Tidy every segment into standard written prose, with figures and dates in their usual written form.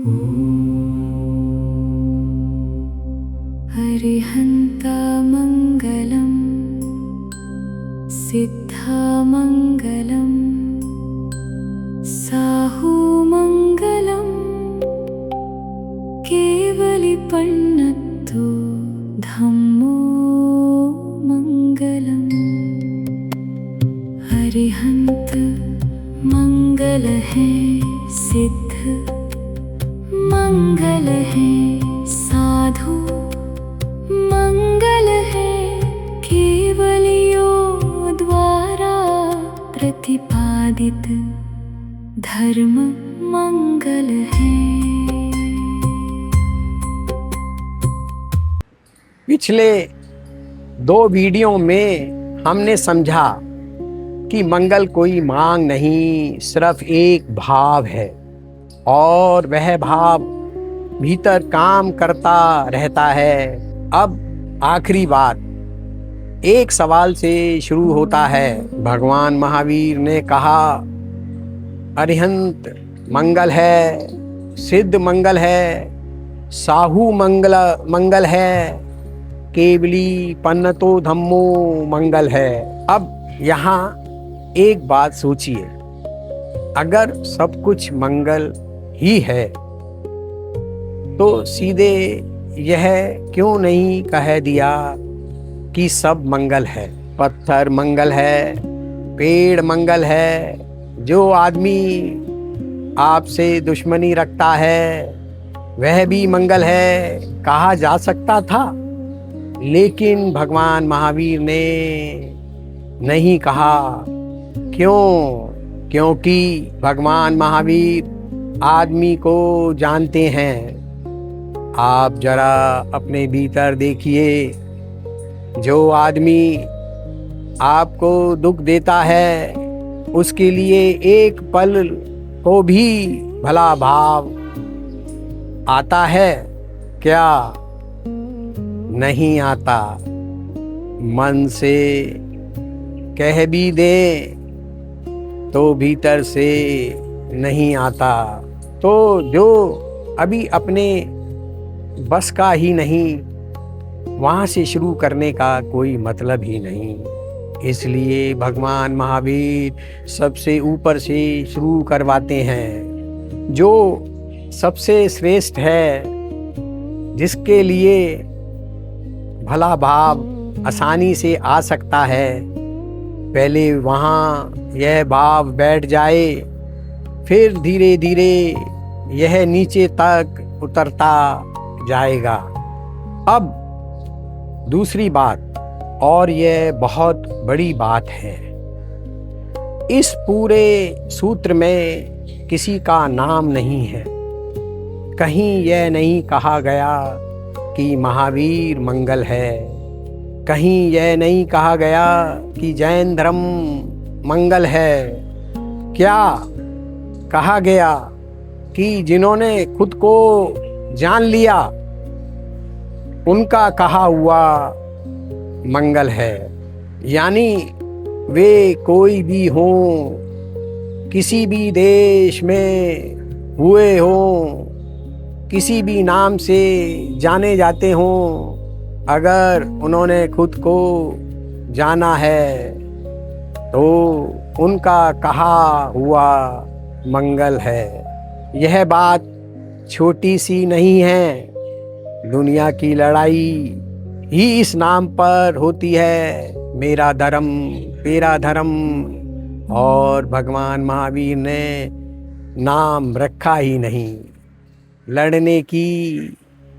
अरिहन्तमङ्गलं सिद्धमङ्गलं साहुमङ्गलं केवलिपण्णत्तु धम्मो मङ्गलम्। अरिहन्त मंगल है, सिद्ध मंगल है, साधु मंगल है, केवलियों द्वारा प्रतिपादित धर्म मंगल है। पिछले 2 वीडियो में हमने समझा कि मंगल कोई मांग नहीं, सिर्फ एक भाव है और वह भाव भीतर काम करता रहता है। अब आखिरी बात एक सवाल से शुरू होता है। भगवान महावीर ने कहा अरिहंत मंगल है, सिद्ध मंगल है, साहू मंगल है, केवली पन्नतो धम्मो मंगल है। अब यहाँ एक बात सोचिए, अगर सब कुछ मंगल ही है तो सीधे यह क्यों नहीं कह दिया कि सब मंगल है? पत्थर मंगल है, पेड़ मंगल है, जो आदमी आपसे दुश्मनी रखता है वह भी मंगल है, कहा जा सकता था। लेकिन भगवान महावीर ने नहीं कहा। क्यों? क्योंकि भगवान महावीर आदमी को जानते हैं। आप जरा अपने भीतर देखिए, जो आदमी आपको दुख देता है उसके लिए एक पल को भी भला भाव आता है क्या? नहीं आता। मन से कह भी दे तो भीतर से नहीं आता। तो जो अभी अपने बस का ही नहीं, वहाँ से शुरू करने का कोई मतलब ही नहीं। इसलिए भगवान महावीर सबसे ऊपर से शुरू करवाते हैं। जो सबसे श्रेष्ठ है, जिसके लिए भला भाव आसानी से आ सकता है, पहले वहाँ यह भाव बैठ जाए, फिर धीरे धीरे यह नीचे तक उतरता जाएगा। अब दूसरी बात, और यह बहुत बड़ी बात है, इस पूरे सूत्र में किसी का नाम नहीं है। कहीं यह नहीं कहा गया कि महावीर मंगल है, कहीं यह नहीं कहा गया कि जैन धर्म मंगल है। क्या कहा गया कि जिन्होंने खुद को जान लिया उनका कहा हुआ मंगल है। यानी वे कोई भी हों, किसी भी देश में हुए हों, किसी भी नाम से जाने जाते हों, अगर उन्होंने खुद को जाना है तो उनका कहा हुआ मंगल है। यह बात छोटी सी नहीं है। दुनिया की लड़ाई ही इस नाम पर होती है, मेरा धर्म तेरा धर्म। और भगवान महावीर ने नाम रखा ही नहीं, लड़ने की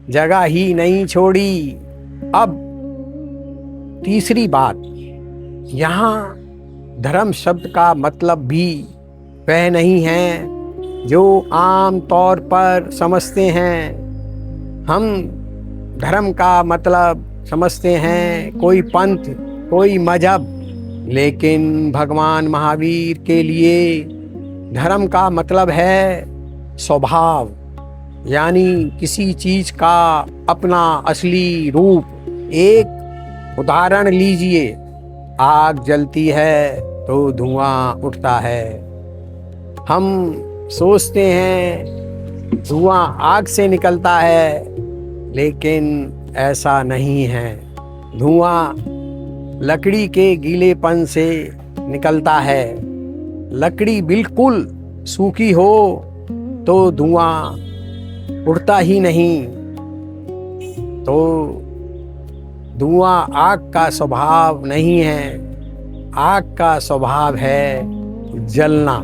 जगह ही नहीं छोड़ी। अब तीसरी बात, यहाँ धर्म शब्द का मतलब भी वह नहीं है जो आम तौर पर समझते हैं। हम धर्म का मतलब समझते हैं कोई पंथ, कोई मजहब, लेकिन भगवान महावीर के लिए धर्म का मतलब है स्वभाव, यानी किसी चीज का अपना असली रूप। एक उदाहरण लीजिए, आग जलती है तो धुआं उठता है। हम सोचते हैं धुआं आग से निकलता है, लेकिन ऐसा नहीं है। धुआं लकड़ी के गीलेपन से निकलता है। लकड़ी बिल्कुल सूखी हो तो धुआं उड़ता ही नहीं। तो धुआं आग का स्वभाव नहीं है। आग का स्वभाव है जलना।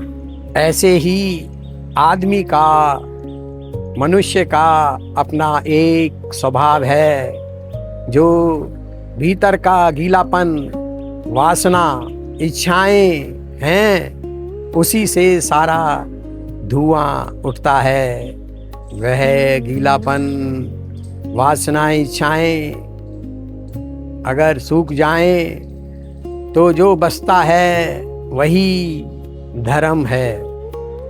ऐसे ही आदमी का, मनुष्य का अपना एक स्वभाव है, जो भीतर का गीलापन, वासना, इच्छाएं हैं, उसी से सारा धुआं उठता है। वह गीलापन, वासनाएं, इच्छाएं अगर सूख जाएं तो जो बचता है वही धर्म है।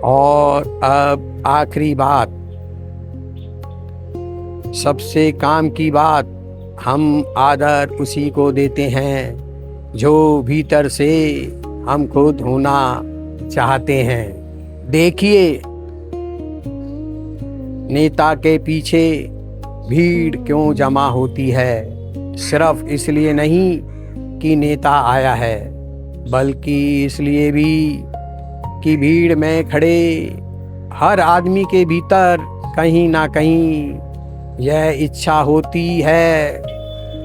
और अब आखिरी बात, सबसे काम की बात, हम आदर उसी को देते हैं जो भीतर से हमको धोना चाहते हैं। देखिए, नेता के पीछे भीड़ क्यों जमा होती है? सिर्फ इसलिए नहीं कि नेता आया है, बल्कि इसलिए भी कि भीड़ में खड़े हर आदमी के भीतर कहीं ना कहीं यह इच्छा होती है,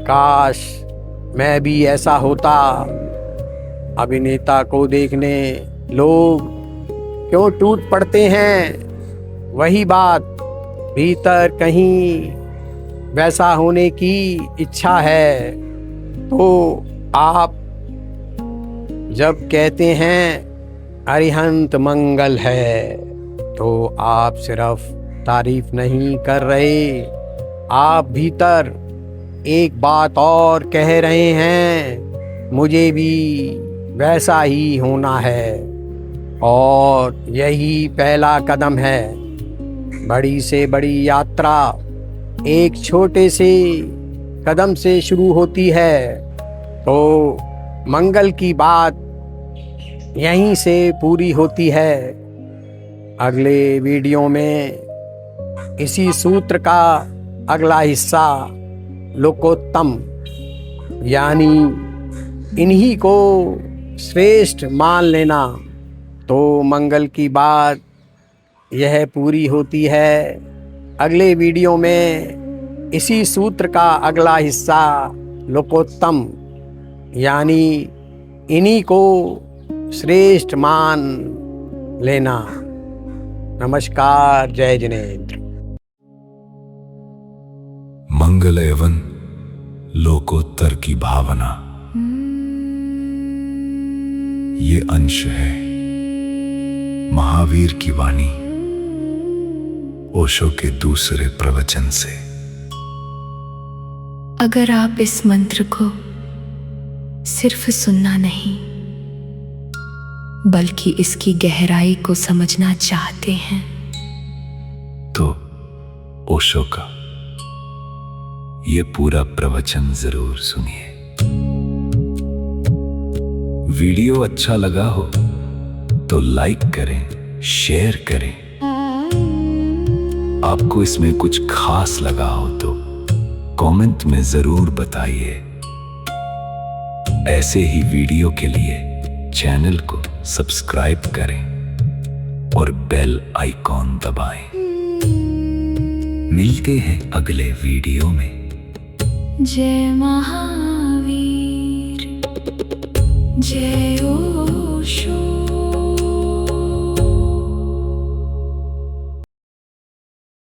काश मैं भी ऐसा होता। अभिनेता को देखने लोग क्यों टूट पड़ते हैं? वही बात, भीतर कहीं वैसा होने की इच्छा है। तो आप जब कहते हैं अरिहंत मंगल है, तो आप सिर्फ तारीफ नहीं कर रहे, आप भीतर एक बात और कह रहे हैं, मुझे भी वैसा ही होना है। और यही पहला कदम है। बड़ी से बड़ी यात्रा एक छोटे से कदम से शुरू होती है। तो मंगल की बात यहीं से पूरी होती है। अगले वीडियो में इसी सूत्र का अगला हिस्सा, लोकोत्तम, यानी इन्हीं को श्रेष्ठ मान लेना। तो मंगल की बात यह पूरी होती है। अगले वीडियो में इसी सूत्र का अगला हिस्सा, लोकोत्तम, यानी इन्हीं को श्रेष्ठ मान लेना। नमस्कार, जय जिनेंद्र। मंगल एवं लोकोत्तर की भावना, ये अंश है महावीर की वाणी, ओशो के दूसरे प्रवचन से। अगर आप इस मंत्र को सिर्फ सुनना नहीं, बल्कि इसकी गहराई को समझना चाहते हैं, तो ओशो का ये पूरा प्रवचन जरूर सुनिए। वीडियो अच्छा लगा हो तो लाइक करें, शेयर करें। आपको इसमें कुछ खास लगा हो तो कमेंट में जरूर बताइए। ऐसे ही वीडियो के लिए चैनल को सब्सक्राइब करें और बेल आइकॉन दबाएं। मिलते हैं अगले वीडियो में। जय महावीर, जय